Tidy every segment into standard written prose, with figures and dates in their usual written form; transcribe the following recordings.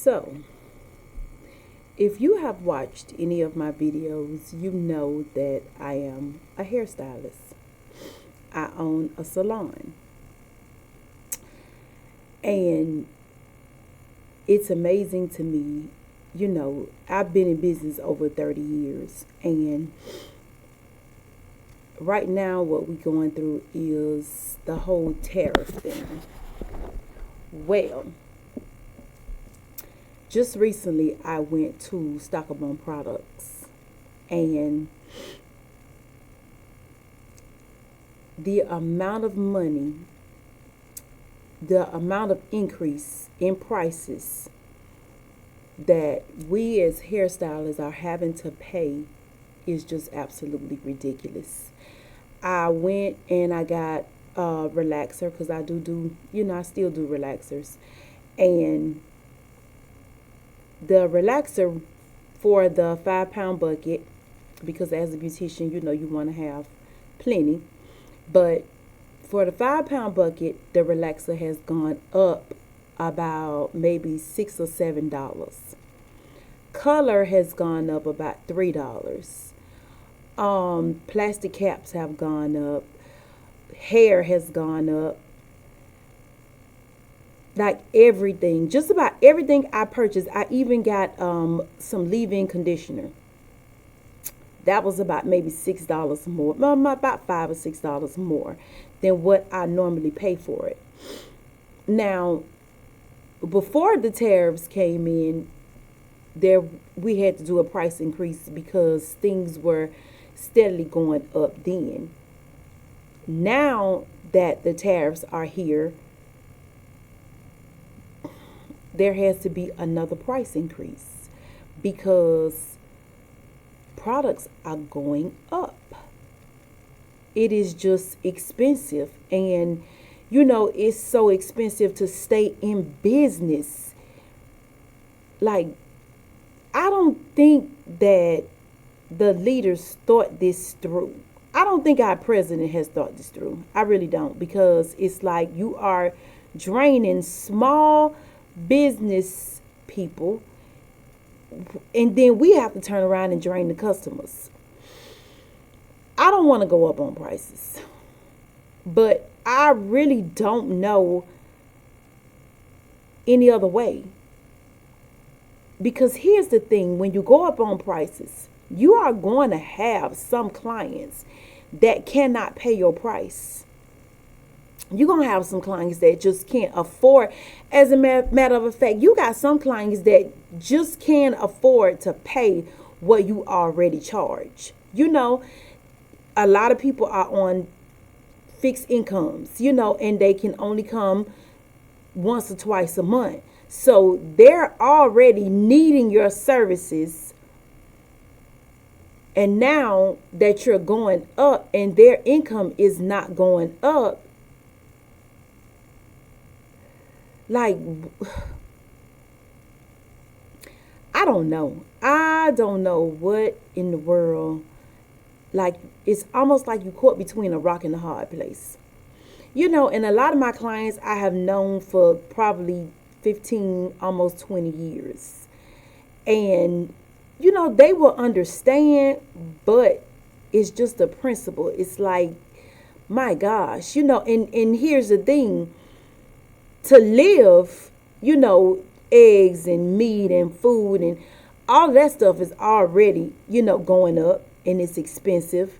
So, if you have watched any of my videos, you know that I am a hairstylist. I own a salon. And it's amazing to me, I've been in business over 30 years. And right now, what we're going through is the whole tariff thing. Well, just recently, I went to Stockholm Products, and the amount of money, the amount of increase in prices that we as hairstylists are having to pay is just absolutely ridiculous. I went and I got a relaxer because I I still do relaxers. And the relaxer for the 5 pound bucket, because as a beautician, you want to have plenty. But for the 5 pound bucket, the relaxer has gone up about maybe $6 or $7. Color has gone up about $3. Plastic caps have gone up. Hair has gone up. Like everything, just about everything I purchased. I even got some leave-in conditioner. That was about maybe $6 more, about $5 or $6 more than what I normally pay for it. Now, before the tariffs came in, there we had to do a price increase because things were steadily going up then. Now that the tariffs are here, there has to be another price increase because products are going up. It is just expensive, and it's so expensive to stay in business. Like, I don't think that the leaders thought this through. I don't think our president has thought this through. I really don't, because it's like you are draining small business people, and then we have to turn around and drain the customers. I don't want to go up on prices, but I really don't know any other way. Because here's the thing, when you go up on prices, you are going to have some clients that cannot pay your price. You're going to have some clients that just can't afford. As a matter of fact, you got some clients that just can't afford to pay what you already charge. A lot of people are on fixed incomes, and they can only come once or twice a month. So they're already needing your services. And now that you're going up and their income is not going up, like, I don't know. I don't know what in the world. Like, it's almost like you caught between a rock and a hard place. And a lot of my clients I have known for probably 15, almost 20 years. And, they will understand, but it's just a principle. It's like, my gosh, and here's the thing. To live, eggs and meat and food and all that stuff is already, going up, and it's expensive.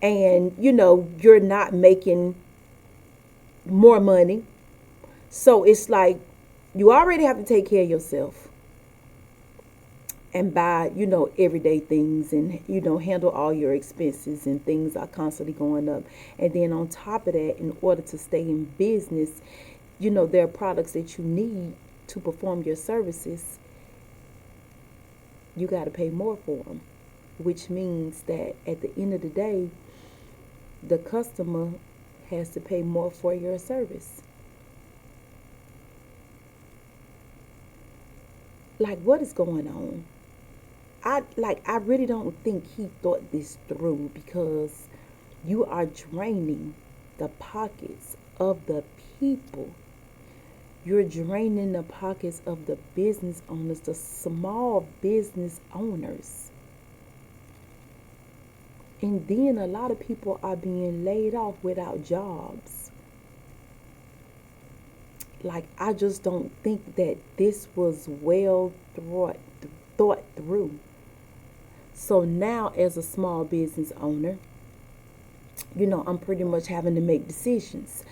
And, you're not making more money. So it's like you already have to take care of yourself and buy, everyday things, and, handle all your expenses, and things are constantly going up. And then on top of that, in order to stay in business, there are products that you need to perform your services. You got to pay more for them, which means that at the end of the day, the customer has to pay more for your service. Like, what is going on? I really don't think he thought this through, because you are draining the pockets of the people. You're draining the pockets of the business owners, the small business owners. And then a lot of people are being laid off without jobs. Like, I just don't think that this was well thought through. So now, as a small business owner, I'm pretty much having to make decisions.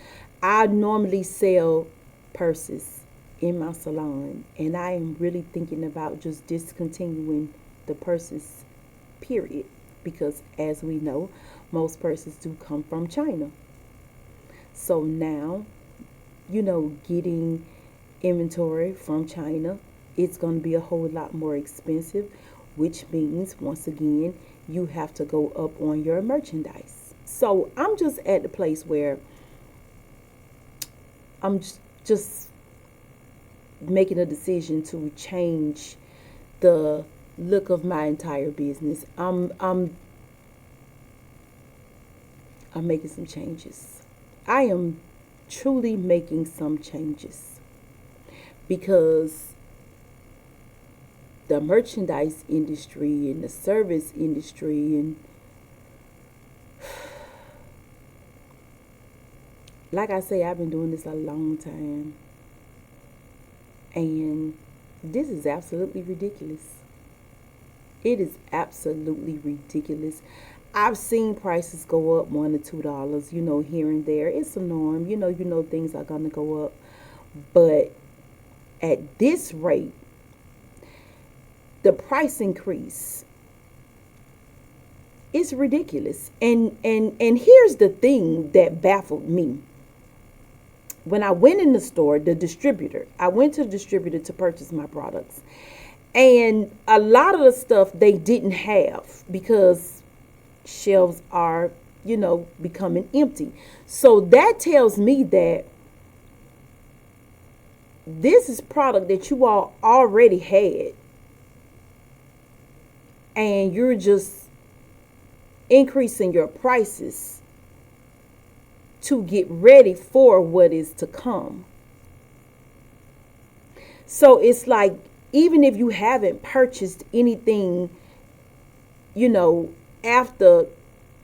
I normally sell purses in my salon, and I am really thinking about just discontinuing the purses, period. Because as we know, most purses do come from China. So now, getting inventory from China, it's going to be a whole lot more expensive, which means, once again, you have to go up on your merchandise. So I'm just at the place where I'm just making a decision to change the look of my entire business. I'm making some changes. I am truly making some changes because the merchandise industry and the service industry, and like I say, I've been doing this a long time, and this is absolutely ridiculous. It is absolutely ridiculous. I've seen prices go up $1 or $2, here and there. It's a norm. Things are gonna go up. But at this rate, the price increase is ridiculous. And here's the thing that baffled me. When I went in the store, I went to the distributor to purchase my products. And a lot of the stuff they didn't have because shelves are, becoming empty. So that tells me that this is product that you all already had. And you're just increasing your prices to get ready for what is to come. So it's like, even if you haven't purchased anything, after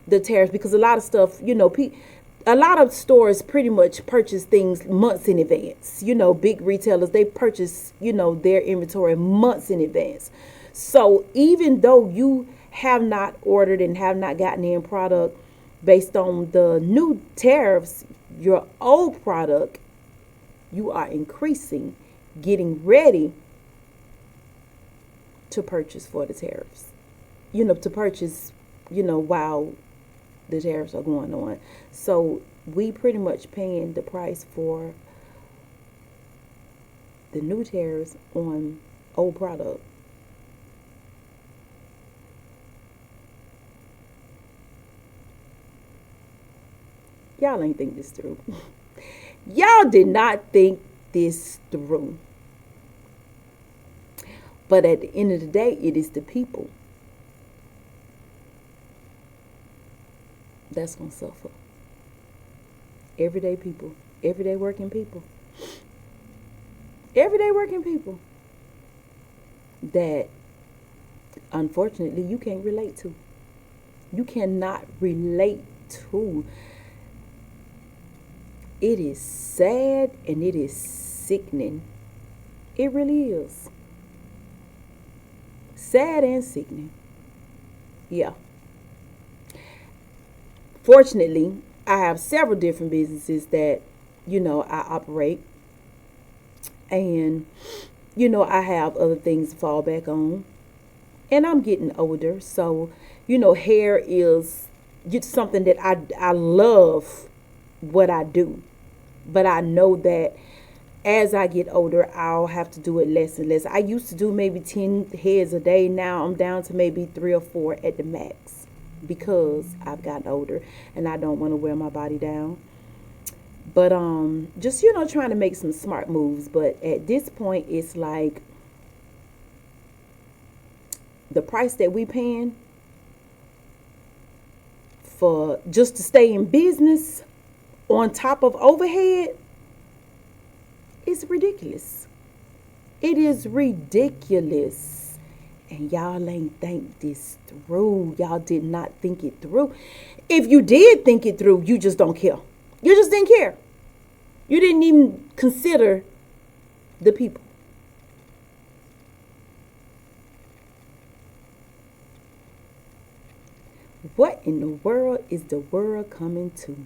the tariffs, because a lot of stuff, a lot of stores pretty much purchase things months in advance. Big retailers, they purchase, their inventory months in advance. So even though you have not ordered and have not gotten in product based on the new tariffs, your old product, you are increasing, getting ready to purchase for the tariffs. To purchase, while the tariffs are going on. So we pretty much paying the price for the new tariffs on old product. Y'all ain't think this through. Y'all did not think this through. But at the end of the day, it is the people that's going to suffer. Everyday people. Everyday working people. Everyday working people that, unfortunately, you can't relate to. You cannot relate to. It is sad and it is sickening. It really is. Sad and sickening. Yeah. Fortunately, I have several different businesses that, I operate. And, I have other things to fall back on. And I'm getting older. So, hair is something that I love what I do. But I know that as I get older, I'll have to do it less and less. I used to do maybe 10 heads a day. Now I'm down to maybe 3 or 4 at the max because I've gotten older and I don't want to wear my body down. But just, trying to make some smart moves. But at this point, it's like the price that we paying for just to stay in business on top of overhead, It's ridiculous. It is ridiculous. And y'all ain't think this through. Y'all did not think it through. If you did think it through, you just don't care. You just didn't care. You didn't even consider the people. What in the world is the world coming to?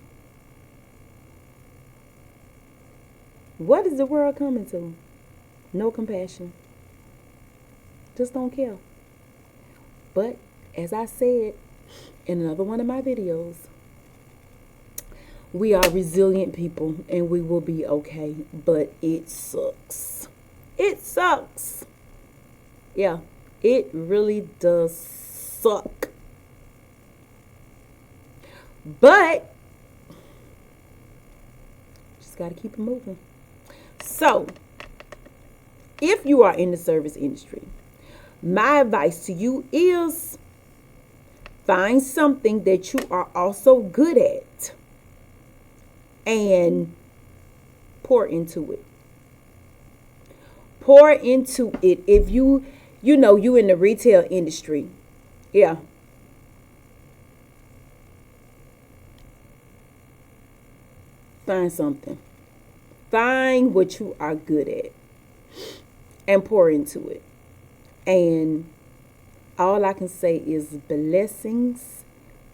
What is the world coming to? No compassion. Just don't care. But as I said in another one of my videos, we are resilient people and we will be okay. But it sucks. It sucks. Yeah, it really does suck. But just got to keep it moving. So, if you are in the service industry, my advice to you is find something that you are also good at and pour into it. Pour into it. If you in the retail industry, yeah. Find something. Find what you are good at and pour into it. And all I can say is blessings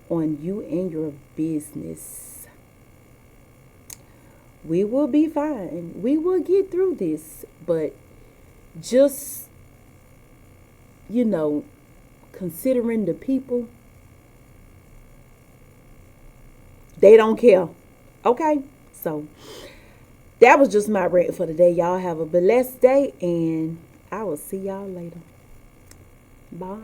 on you and your business. We will be fine. We will get through this. But just, considering the people, they don't care. Okay? So, that was just my rant for today. Y'all have a blessed day, and I will see y'all later. Bye.